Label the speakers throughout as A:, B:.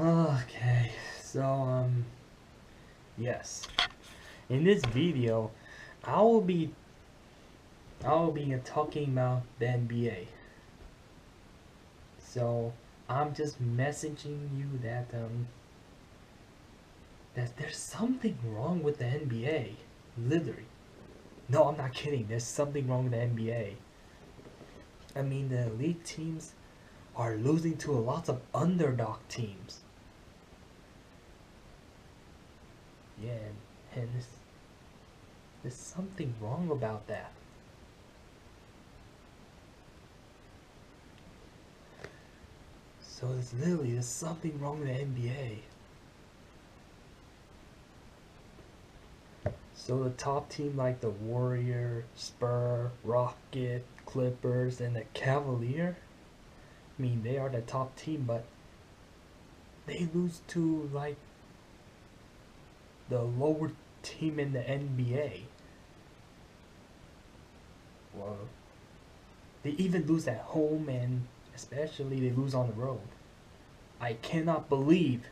A: Okay, so yes. In this video, I will be talking about the NBA. So I'm just messaging you that there's something wrong with the NBA. Literally. No, I'm not kidding. There's something wrong with the NBA. I mean, the elite teams are losing to a lot of underdog teams. Yeah, and there's something wrong about that. So there's something wrong with the NBA. So the top team like the Warrior, Spur, Rocket, Clippers, and the Cavalier, I mean they are the top team, but they lose to like the lower team in the NBA. Well, they even lose at home, and especially they lose on the road. I cannot believe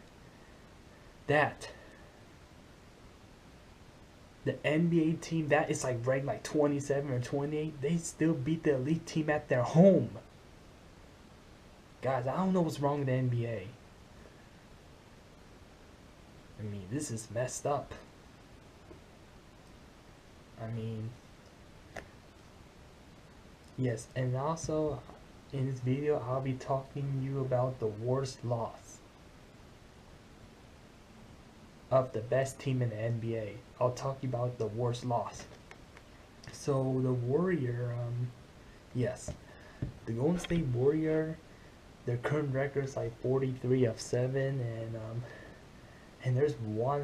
A: that the NBA team that is like ranked like 27 or 28, they still beat the elite team at their home. Guys, I don't know what's wrong with the NBA. I mean, this is messed up. I mean, yes, and also in this video, I'll be talking to you about the worst loss of the best team in the NBA. I'll talk about the worst loss. So the Warrior, yes, the Golden State Warrior, their current record is like 43 of 7, and there's one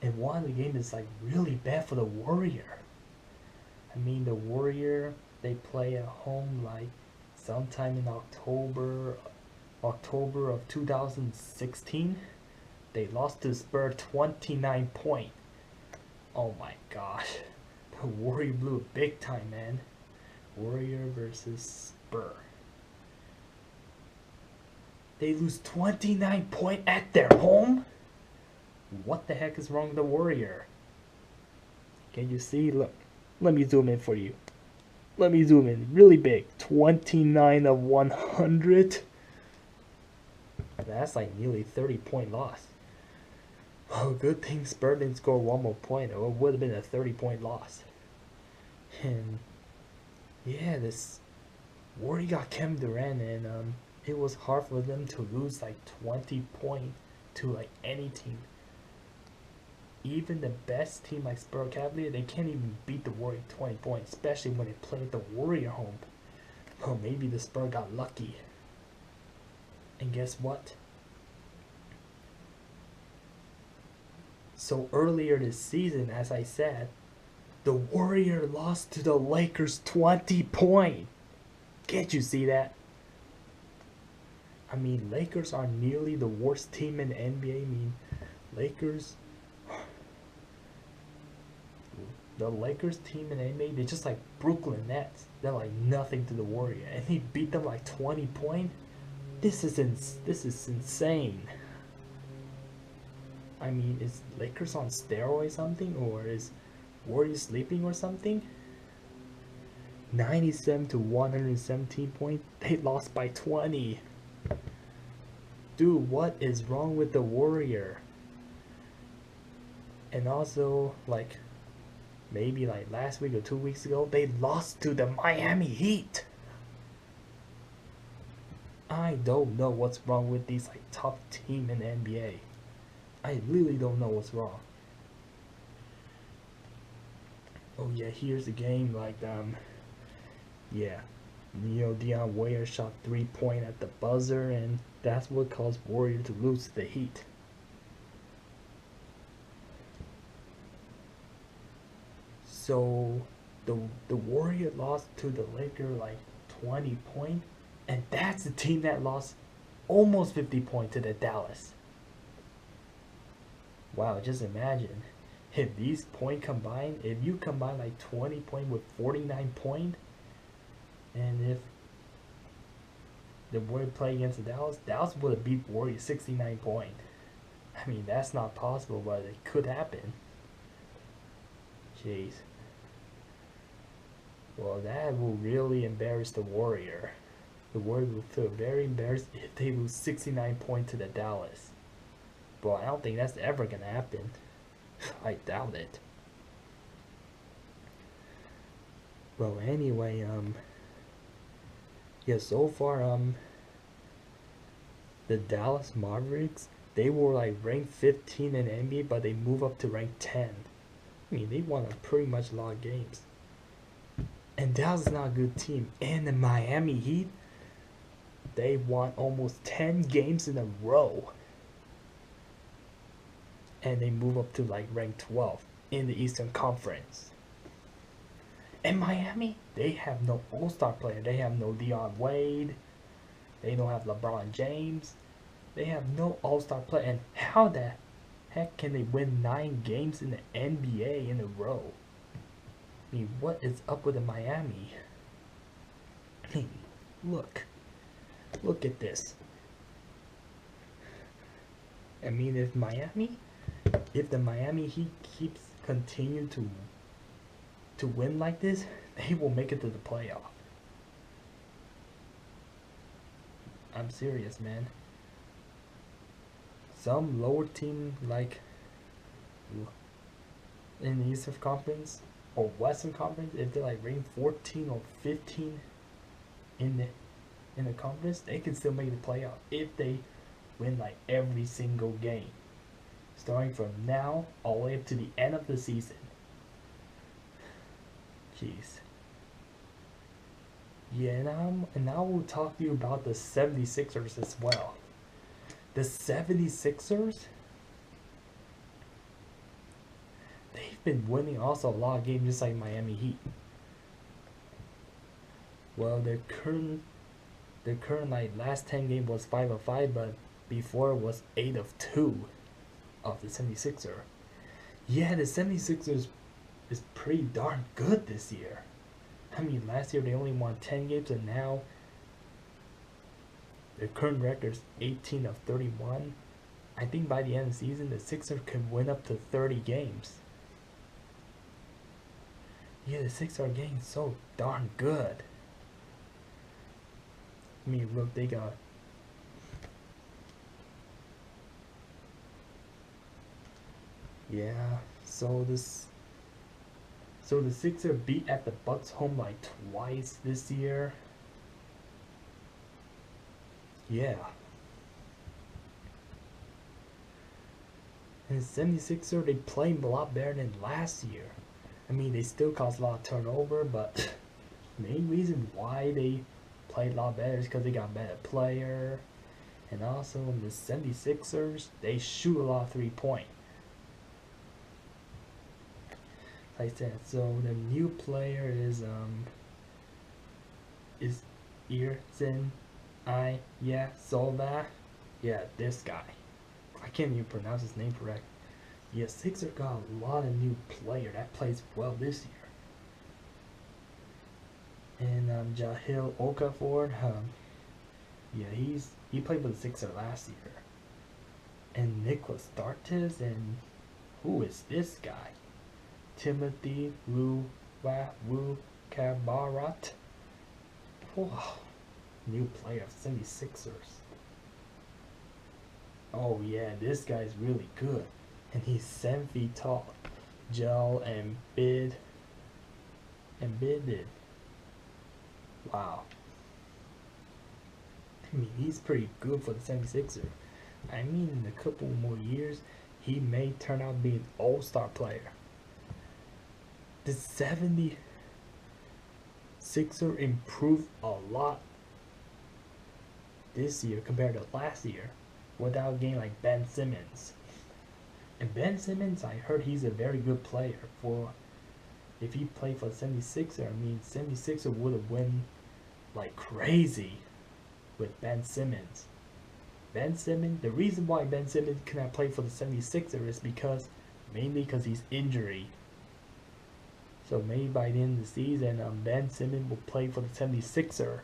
A: of the game is like really bad for the Warrior. I mean, the Warrior, they play at home like sometime in October of 2016. They lost to Spur 29 point. Oh my gosh. The Warrior blew it big time, man. Warrior versus Spur. They lose 29 point at their home? What the heck is wrong with the Warrior? Can you see? Look. Let me zoom in for you. Let me zoom in really big. 29 of 100. That's like nearly 30-point loss. Oh, good thing Spurs didn't score one more point, or it would have been a 30-point loss. And yeah, this Warrior got Kevin Durant, and it was hard for them to lose like 20 points to like any team. Even the best team like Spur Cavalier, they can't even beat the Warrior 20 points, especially when they play at the Warrior home. Well, maybe the Spur got lucky. And guess what? So earlier this season, as I said, the Warrior lost to the Lakers 20 points. Can't you see that? I mean, Lakers are nearly the worst team in the NBA. I mean, the Lakers team in the NBA, they're just like Brooklyn Nets. They're like nothing to the Warrior, and he beat them like 20 points. This is insane. I mean, is Lakers on steroids something, or is Warrior sleeping or something? 97 to 117 points. They lost by 20. Dude, what is wrong with the Warrior? And also, like, maybe like last week or 2 weeks ago, they lost to the Miami Heat. I don't know what's wrong with these like top team in the NBA. I really don't know what's wrong. Oh yeah, here's the game. Like yeah, Dion Waiters shot 3-point at the buzzer, and that's what caused Warrior to lose to the Heat. So the Warrior lost to the Lakers like 20 points, and that's the team that lost almost 50 points to the Dallas. Wow, just imagine if these points combine, if you combine like 20 points with 49 points, and the Warriors play against the Dallas, Dallas would have beat Warriors 69 point. I mean, that's not possible, but it could happen. Jeez. Well, that will really embarrass the Warrior. The Warriors will feel very embarrassed if they lose 69 points to the Dallas. But I don't think that's ever gonna happen. I doubt it. Well, anyway, yeah, so far, the Dallas Mavericks, they were like ranked 15 in the NBA, but they moved up to rank 10. I mean, they won a pretty much a lot of games. And Dallas is not a good team. And the Miami Heat, they won almost 10 games in a row. And they move up to like rank 12 in the Eastern Conference. And Miami, they have no all-star player. They have no Dion Wade. They don't have LeBron James. They have no all-star player. And how the heck can they win 9 games in the NBA in a row? I mean, what is up with the Miami? Hey, look. Look at this. I mean, if the Miami Heat keeps continue to win like this, they will make it to the playoff. I'm serious, man. Some lower team like in the Eastern Conference or Western Conference, if they're like ranked 14 or 15 in the conference, they can still make the playoff if they win like every single game, starting from now all the way up to the end of the season. Jeez. Yeah, and now we'll talk to you about the 76ers as well. The 76ers, they've been winning also a lot of games just like Miami Heat. Well, their current like last 10 game was 5-5, but before it was 8-2 of the 76er. Yeah, the 76ers is pretty darn good this year. I mean, last year they only won 10 games, and now their current record is 18-31. I think by the end of the season, the Sixers can win up to 30 games. Yeah, the Sixers are getting so darn good. I mean, look, they got... Yeah, so the Sixers beat at the Bucks home like twice this year. Yeah. And the 76ers, they played a lot better than last year. I mean, they still caused a lot of turnover, but the main reason why they played a lot better is because they got a better player. And also, the 76ers, they shoot a lot of 3-point. Like I said, so the new player is Ersin Ilyasova. Yeah, this guy. I can't even pronounce his name correct. Yeah, Sixers got a lot of new player that plays well this year. And Jahlil Okafor, yeah, he played for the Sixers last year. And Nicholas Dartis, and who is this guy? Timothy Luwawu Cabaret. Whoa, new player of 76ers. Oh yeah, this guy's really good. And he's 7 feet tall. Joel Embiid. Embiid. Wow. I mean, he's pretty good for the 76ers. I mean, in a couple more years, he may turn out to be an all-star player. The 76er improved a lot this year compared to last year without getting like Ben Simmons. And Ben Simmons, I heard he's a very good player. If he played for the 76er, I mean, 76er would have won like crazy with Ben Simmons. Ben Simmons, the reason why Ben Simmons cannot play for the 76er is mainly because he's injured. So maybe by the end of the season, Ben Simmons will play for the 76er.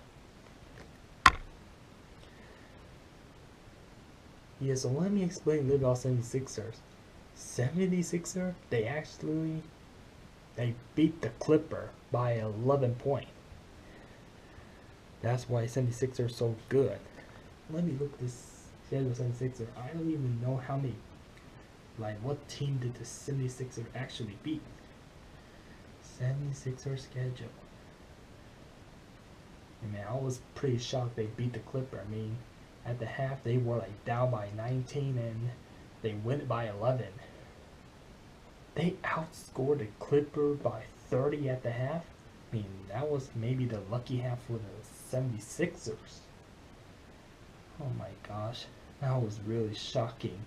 A: Yeah, so let me explain a little about 76ers. 76er, they beat the Clipper by 11 points. That's why 76ers are so good. Let me look this schedule 76er. I don't even know how many, like what team did the 76er actually beat. 76er schedule. I mean, I was pretty shocked they beat the Clipper. I mean, at the half they were like down by 19 and they win it by 11. They outscored the Clipper by 30 at the half. I mean, that was maybe the lucky half for the 76ers. Oh my gosh, that was really shocking.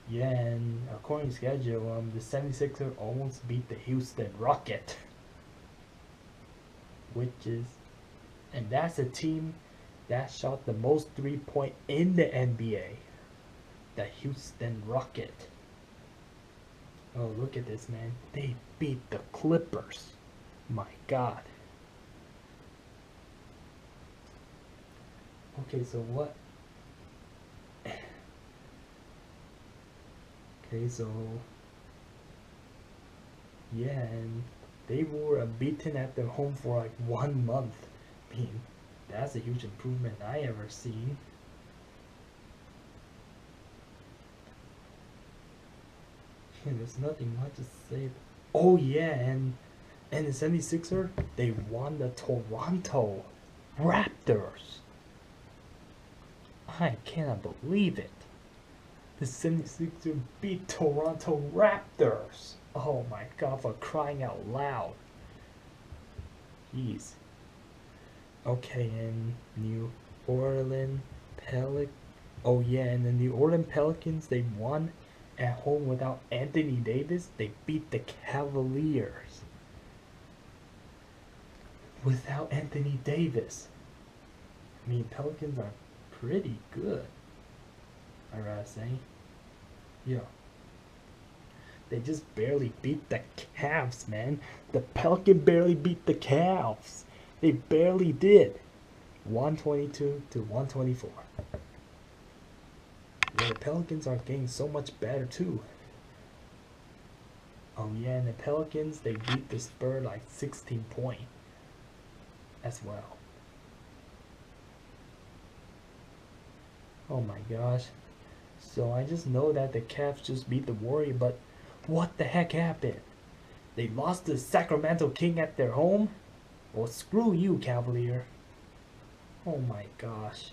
A: Yeah, and according to schedule, the 76ers almost beat the Houston Rocket. And that's a team that shot the most 3-point in the NBA. The Houston Rocket. Oh, look at this, man. They beat the Clippers. My God. Okay, so what? Okay, so yeah, and they were unbeaten at their home for like 1 month. I mean, that's a huge improvement I ever seen. There's nothing much to say. Oh yeah, and the 76er, they won the Toronto Raptors. I cannot believe it. The 76er beat Toronto Raptors. Oh my God, for crying out loud. Jeez. Okay, and New Orleans Pelicans. Oh yeah, and the New Orleans Pelicans, they won at home without Anthony Davis. They beat the Cavaliers without Anthony Davis. I mean, Pelicans are pretty good, I gotta say. Yeah. They just barely beat the Cavs, man. The Pelicans barely beat the Cavs. They barely did. 122 to 124. Yeah, the Pelicans are getting so much better too. Oh yeah, and the Pelicans, they beat the Spurs like 16 points as well. Oh my gosh. So I just know that the Cavs just beat the Warriors, but what the heck happened? They lost to Sacramento King at their home? Well, screw you, Cavalier. Oh my gosh.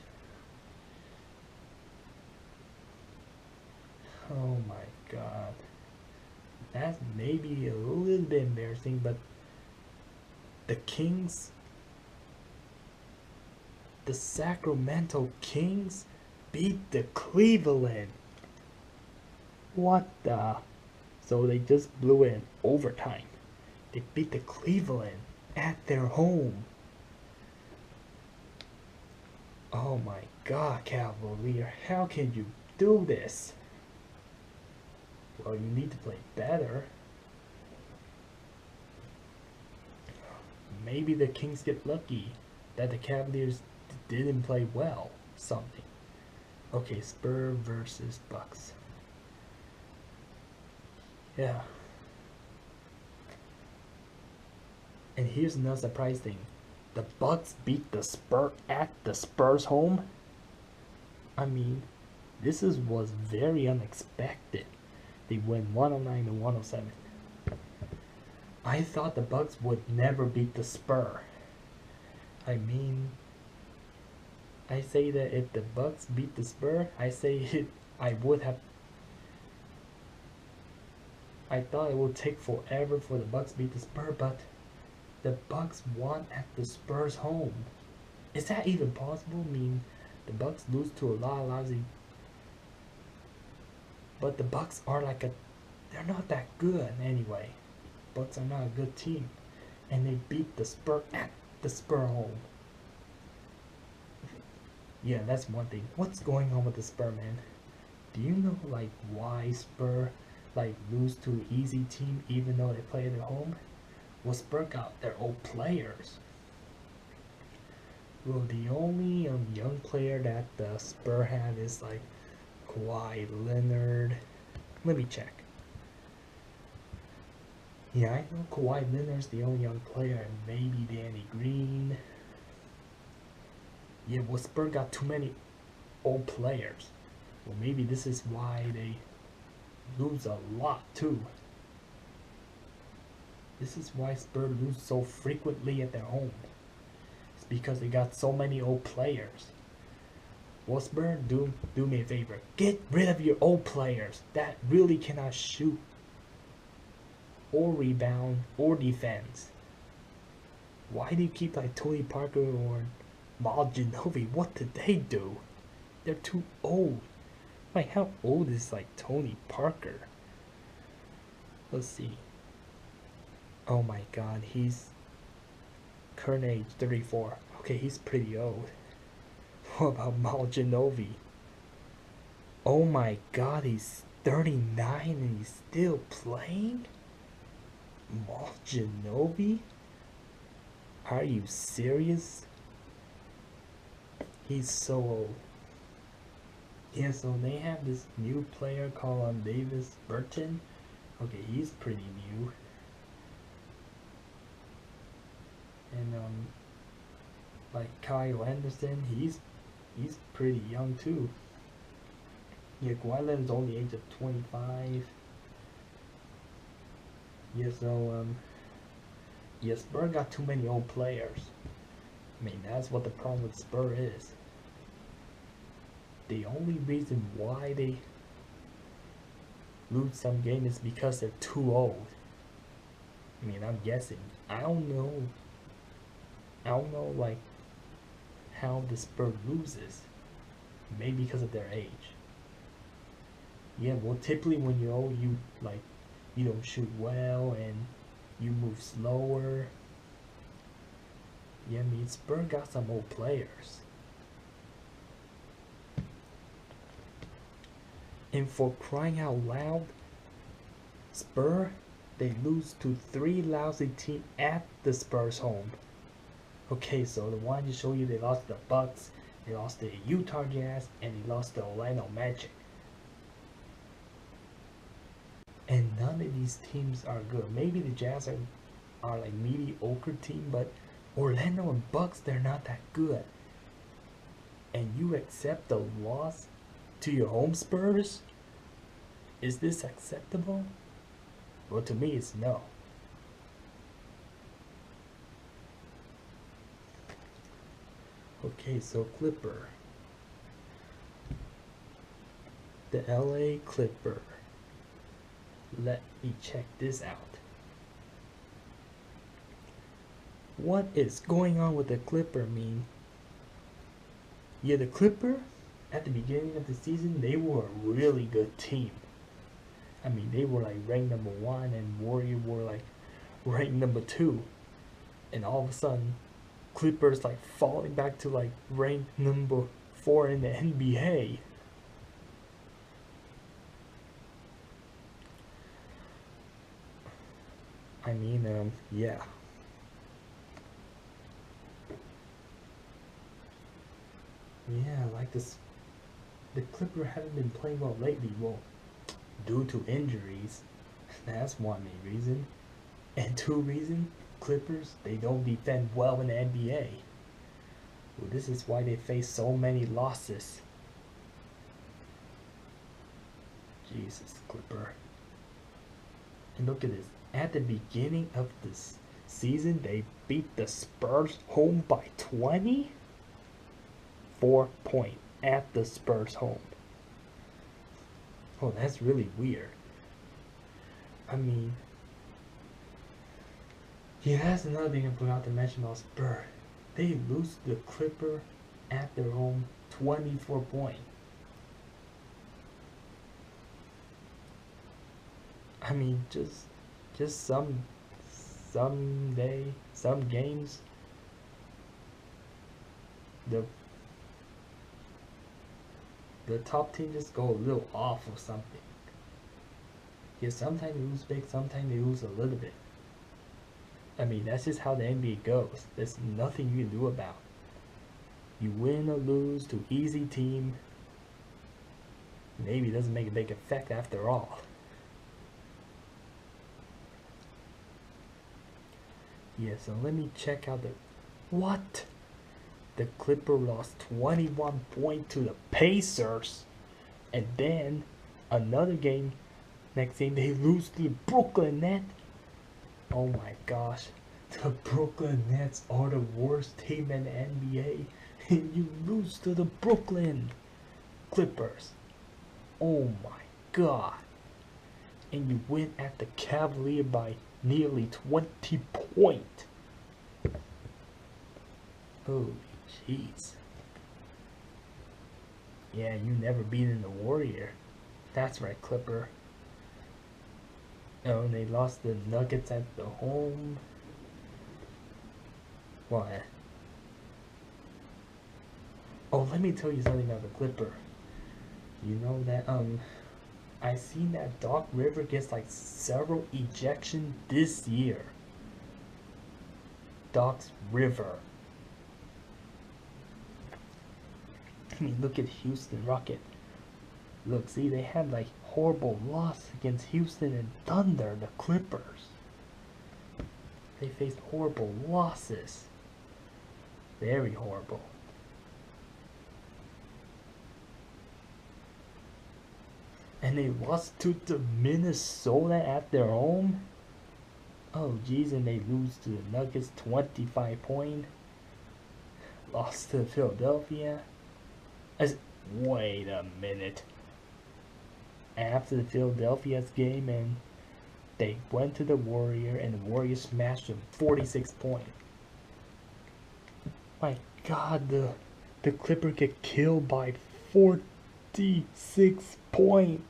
A: Oh my God. That's maybe a little bit embarrassing, but the Kings, the Sacramento Kings beat the Cleveland. What the? So they just blew it in overtime. They beat the Cleveland at their home. Oh my God, Cavalier, how can you do this? Well, you need to play better. Maybe the Kings get lucky that the Cavaliers didn't play well. Something. Okay, Spurs versus Bucks. Yeah. And here's another surprise thing. The Bucks beat the Spurs at the Spurs home. I mean, was very unexpected. They win 109 to 107. I thought the Bucks would never beat the Spurs. I mean, I say that if the Bucks beat the Spurs, I thought it would take forever for the Bucks beat the Spurs, but the Bucks won at the Spurs home. Is that even possible? I mean, the Bucks lose to a lot of lousy, but the Bucks are they're not that good anyway. Bucks are not a good team, and they beat the Spurs at the Spurs home. Yeah, that's one thing. What's going on with the Spurs, man? Do you know why Spurs lose to an easy team even though they play at their home? Well, Spurs got their old players. Well, the only young player that the Spur have is like Kawhi Leonard. Let me check. Yeah, I know Kawhi Leonard's the only young player, and maybe Danny Green. Yeah, well, Spur got too many old players. Well, maybe this is why they lose a lot too. This is why Spur lose so frequently at their home. It's because they got so many old players. Well, Spur, do me a favor. Get rid of your old players that really cannot shoot or rebound or defense. Why do you keep like Tony Parker or Mal Ginobili? What did they do? They're too old. Like, how old is like Tony Parker? Let's see. Oh my god, he's current age 34. Okay, he's pretty old. What about Mal Ginobili? Oh my god, he's 39 and he's still playing? Mal Ginobili? Are you serious? He's so old. Yeah, so they have this new player called Davis Burton. Okay, he's pretty new. And like Kyle Anderson, he's pretty young too. Yeah, Kawhi Leonard's only age of 25. Yeah, so yeah, Spur got too many old players. I mean, that's what the problem with Spur is. The only reason why they lose some game is because they're too old. I mean, I'm guessing. I don't know like how the Spur loses. Maybe because of their age. Yeah, well, typically when you're old, you don't shoot well and you move slower. Yeah, I mean, Spur got some old players. And for crying out loud, Spur, they lose to 3 lousy teams at the Spurs home. Okay, so the one to show you, they lost to the Bucks, they lost to the Utah Jazz, and they lost to Orlando Magic. And none of these teams are good. Maybe the Jazz are like mediocre team, but Orlando and Bucks, they're not that good. And you accept the loss to your home Spurs? Is this acceptable? Well, to me, it's no. Okay, so Clipper. The LA Clipper. Let me check this out. What is going on with the Clipper? Yeah, the Clipper, at the beginning of the season, they were a really good team. I mean, they were like ranked number 1 and Warrior were like ranked number 2. And all of a sudden, Clippers like falling back to like ranked number 4 in the NBA. I mean, yeah. Yeah, like this. The Clippers haven't been playing well lately. Well, due to injuries. That's one main reason. And 2 reason, Clippers, they don't defend well in the NBA. Well, this is why they face so many losses. Jesus, Clipper. And look at this. At the beginning of this season, they beat the Spurs home by 20? 4 points at the Spurs home. Oh, that's really weird. I mean, yeah, that's another thing I forgot to mention about Spurs. They lose the Clipper at their home 24 points. I mean, just some games, the top team just go a little off or something. Yeah, sometimes they lose big, sometimes they lose a little bit. I mean, that's just how the NBA goes. There's nothing you can do about. You win or lose to easy team. Maybe it doesn't make a big effect after all. Yeah, so let me check out the... What? The Clipper lost 21 points to the Pacers. And then another game. Next game they lose to the Brooklyn Nets. Oh my gosh. The Brooklyn Nets are the worst team in the NBA. And you lose to the Brooklyn Clippers. Oh my god. And you win at the Cavalier by nearly 20 points. Holy jeez. Yeah, you never beaten the Warrior. That's right, Clipper. Oh, and they lost the Nuggets at the home. What? Oh, let me tell you something about the Clipper. You know that, I seen that Doc River gets like several ejections this year. Doc's River. I mean, look at Houston Rocket. Look, see, they had like horrible loss against Houston and Thunder, the Clippers. They faced horrible losses. Very horrible. And they lost to the Minnesota at their home. Oh geez, and they lose to the Nuggets 25 points. Lost to Philadelphia. Wait a minute. After the Philadelphia's game, and they went to the Warrior, and the Warriors smashed them 46 points. My God, the Clipper get killed by 46 points.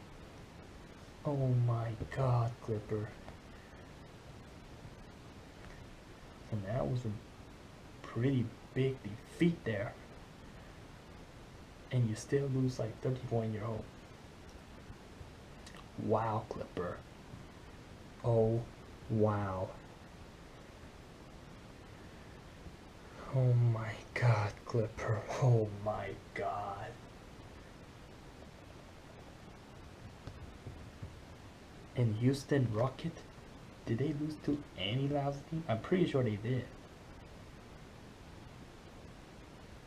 A: Oh my God, Clipper. And that was a pretty big defeat there. And you still lose like 30 points in your home. Wow, Clipper. Oh, wow. Oh my God, Clipper. Oh my God. And Houston Rocket, did they lose to any lousy team? I'm pretty sure they did.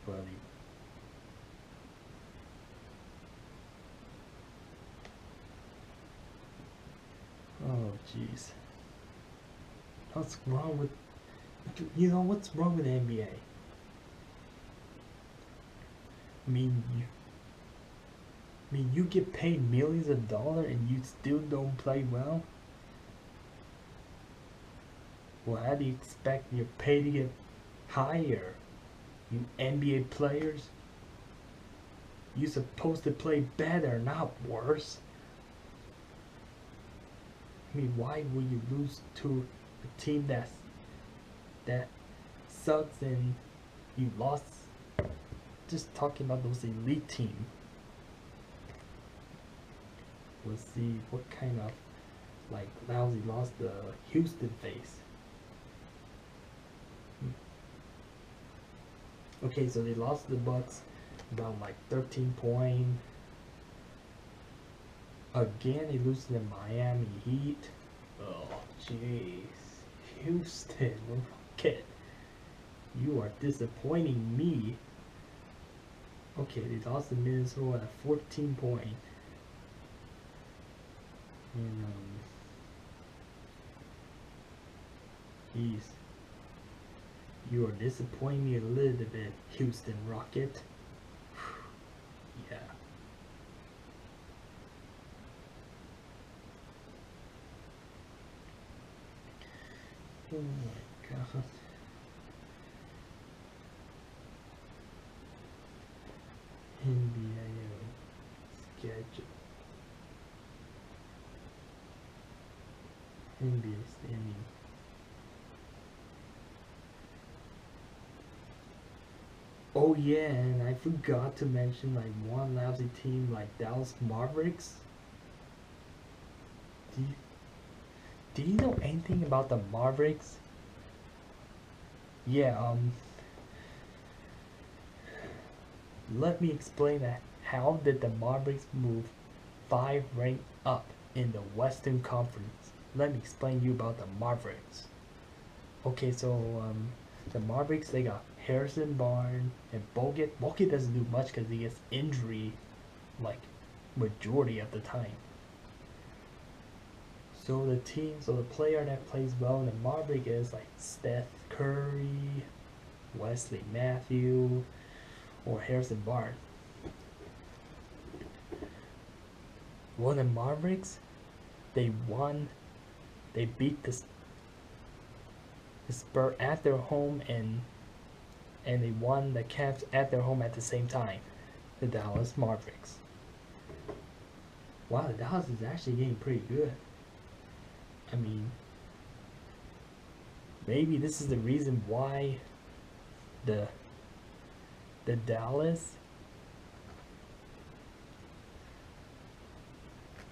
A: Well, oh jeez. What's wrong with... You know, what's wrong with the NBA? I mean, you get paid millions of dollars and you still don't play well? Well, how do you expect your pay to get higher? You NBA players? You're supposed to play better, not worse. I mean, why would you lose to a team that sucks and you lost? Just talking about those elite teams. We'll see what kind of like lousy loss the Houston face. Okay, so they lost the Bucks about like 13 points. Again, they lose to the Miami Heat. Oh, jeez. Houston Rocket. You are disappointing me. Okay, they lost to Minnesota at 14 points. And, jeez. You are disappointing me a little bit, Houston Rocket. Yeah. Oh my God. NBA schedule. NBA standing. Oh yeah, and I forgot to mention like one lousy team like Dallas Mavericks. Do you know anything about the Mavericks? Yeah, Let me explain that. How did the Mavericks move 5 rank up in the Western Conference? Let me explain you about the Mavericks. Okay, so the Mavericks, they got Harrison Barnes and Bogut. Bogut doesn't do much because he gets injury like majority of the time. So the player that plays well in the Maverick is like Steph Curry, Wesley Matthews, or Harrison Barnes. Well, the Mavericks, they beat the Spurs at their home, and they won the Cavs at their home at the same time. The Dallas Mavericks. Wow, the Dallas is actually getting pretty good. I mean, maybe this is the reason why the Dallas.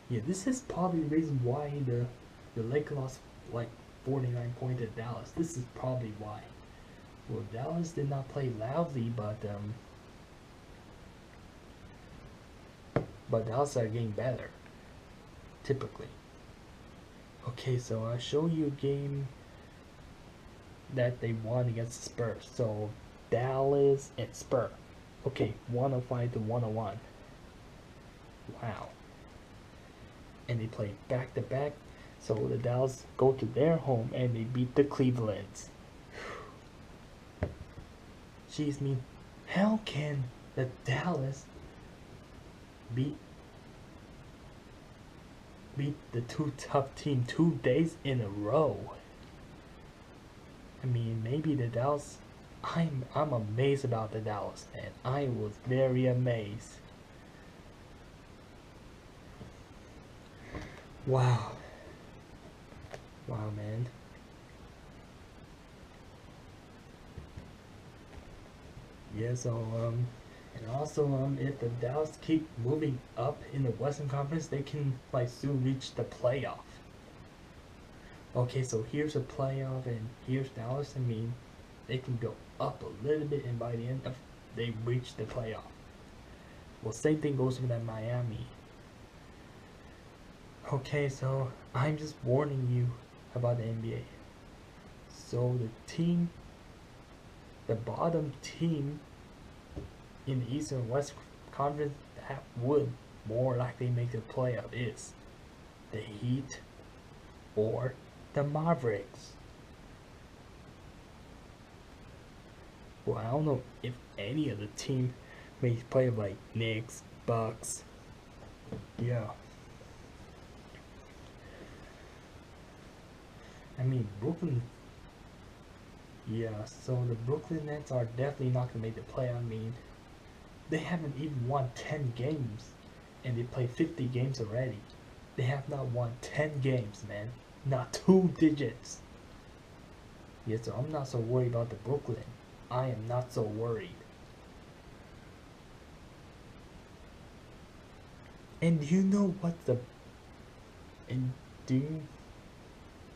A: Yeah, this is probably the reason why the Lakers lost like 49 points at Dallas. This is probably why. Well, Dallas did not play loudly, but Dallas are getting better, typically. Okay, so I'll show you a game that they won against the Spurs. So Dallas and Spurs. Okay, 105 to 101. Wow. And they played back to back. So the Dallas go to their home and they beat the Clevelands. Jeez, me, how can the Dallas beat the two tough team 2 days in a row? I mean, maybe the Dallas. I'm amazed about the Dallas, man. I was very amazed. Wow. Wow, man. Yeah, so and also if the Dallas keep moving up in the Western Conference, they can like soon reach the playoff. Okay, so here's a playoff and here's Dallas. I mean, they can go up a little bit, and by the end of they reach the playoff. Well, same thing goes with that Miami. Okay, so I'm just warning you about the NBA. So the bottom team in the Eastern and West Conference that would more likely make the playoff is the Heat or the Mavericks. Well, I don't know if any of the team makes playoff, like Knicks, Bucks. Yeah. I mean, Brooklyn. Yeah, so the Brooklyn Nets are definitely not gonna make the playoff. I mean, they haven't even won 10 games, and they play 50 games already. They have not won 10 games, man. Not 2 digits. Yeah, so I'm not so worried about the Brooklyn. I am not so worried. And do you know what the... And do you...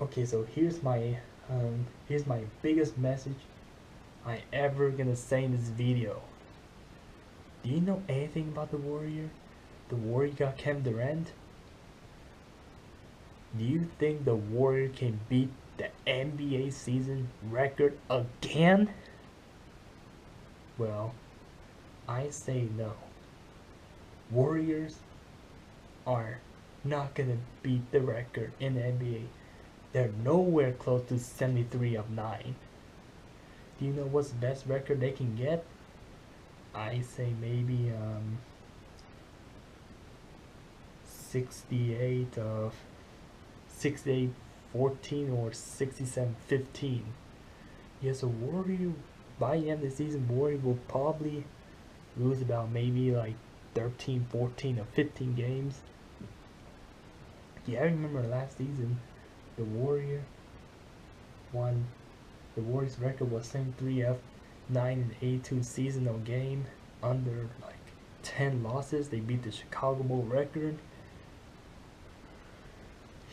A: Okay, so here's my biggest message I ever gonna say in this video. Do you know anything about the Warrior? The Warrior got Kevin Durant. Do you think the Warrior can beat the NBA season record again? Well, I say no. Warriors are not gonna beat the record in the NBA. They're nowhere close to 73 of 9. Do you know what's the best record they can get? I say maybe 68 14 or 67 15. Yes, a Warrior by the end of the season, Warrior will probably lose about maybe like 13, 14, or 15 games. Yeah, I remember last season the Warriors record was 73 of 9 and 82 seasonal game under like 10 losses. They beat the Chicago Bulls record.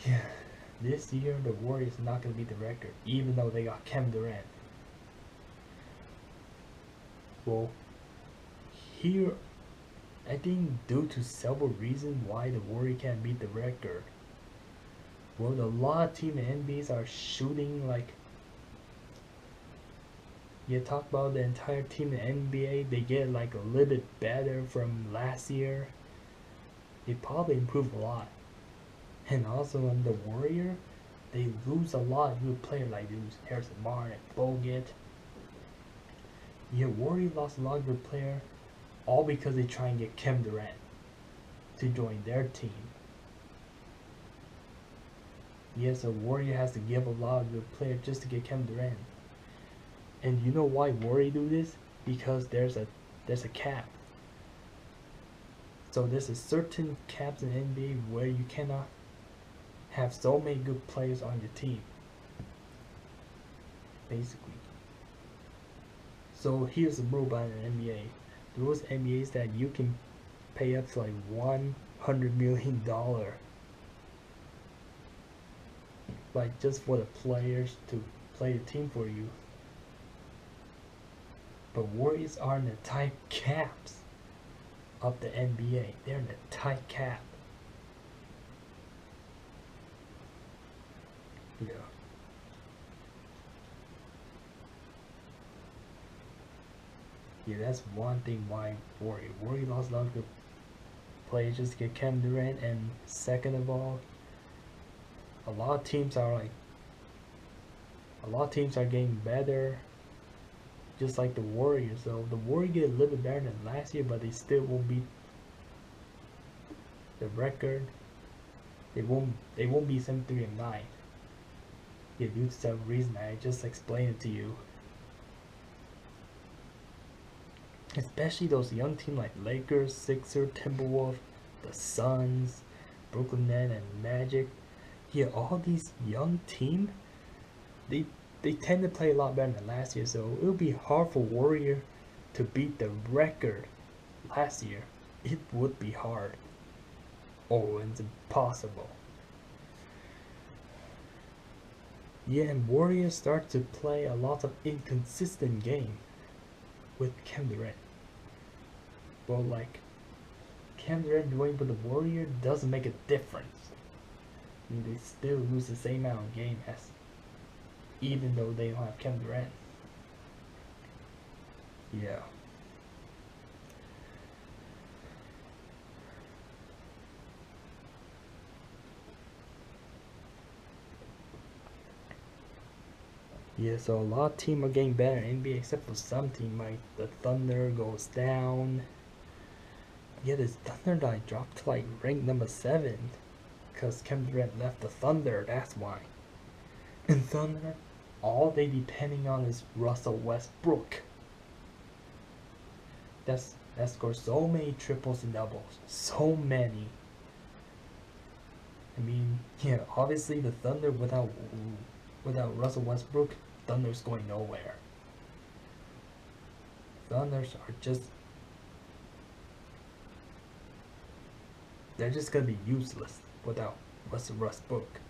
A: Yeah, this year the Warriors are not going to beat the record, even though they got Kevin Durant. Well, here, I think due to several reasons why the Warriors can't beat the record. Well, a lot of team in NBAs are shooting like. You talk about the entire team in NBA, they get like a little bit better from last year. They probably improved a lot. And also on the Warrior, they lose a lot of good players like they lose Harrison Barnes, Bogut. Yeah, Warrior lost a lot of good players, all because they try and get Kevin Durant to join their team. Yes, a Warrior has to give a lot of good players just to get Kevin Durant. And you know why Warrior do this? Because there's a cap. So there's a certain caps in NBA where you cannot have so many good players on your team. Basically. So here's the rule by an NBA. The rules NBA is that you can pay up to like $100 million, like just for the players to play the team for you. But Warriors are in the tight caps of the NBA. They're in a tight cap. Yeah. Yeah, that's one thing why Warrior lost a lot of good players just to get Kevin Durant, and second of all, a lot of teams are getting better, just like the Warriors. So the Warriors get a little bit better than last year, but they still won't beat the record. They won't be 73-9. Yeah, due to some reason I just explained it to you. Especially those young teams like Lakers, Sixers, Timberwolves, the Suns, Brooklyn Nets, and Magic. Yeah, all these young teams, they tend to play a lot better than last year, so it'll be hard for Warrior to beat the record last year. It would be hard. Oh, it's impossible. Yeah, and Warriors start to play a lot of inconsistent game with Kevin Durant. Well, like, Kevin Durant joining for the Warrior doesn't make a difference. I mean, they still lose the same amount of game as, even though they don't have Kevin Durant. Yeah. Yeah, so a lot of teams are getting better in NBA except for some team, like the Thunder goes down. Yeah, this Thunder that dropped to like rank number 7 because Kevin Durant left the Thunder, that's why. And Thunder, all they depending on is Russell Westbrook. That scores so many triples and doubles. So many. I mean, yeah, obviously the Thunder without Russell Westbrook, Thunder's going nowhere. Thunders are just, they're just gonna be useless without Russell Westbrook.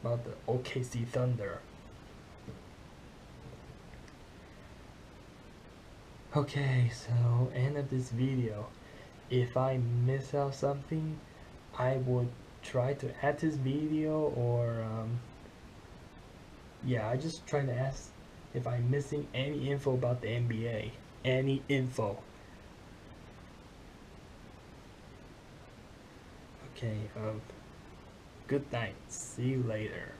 A: About the OKC Thunder. Okay, so end of this video. If I miss out something, I would try to add this video, or yeah, I just trying to ask if I'm missing any info about the NBA. Any info. Okay, good night. See you later.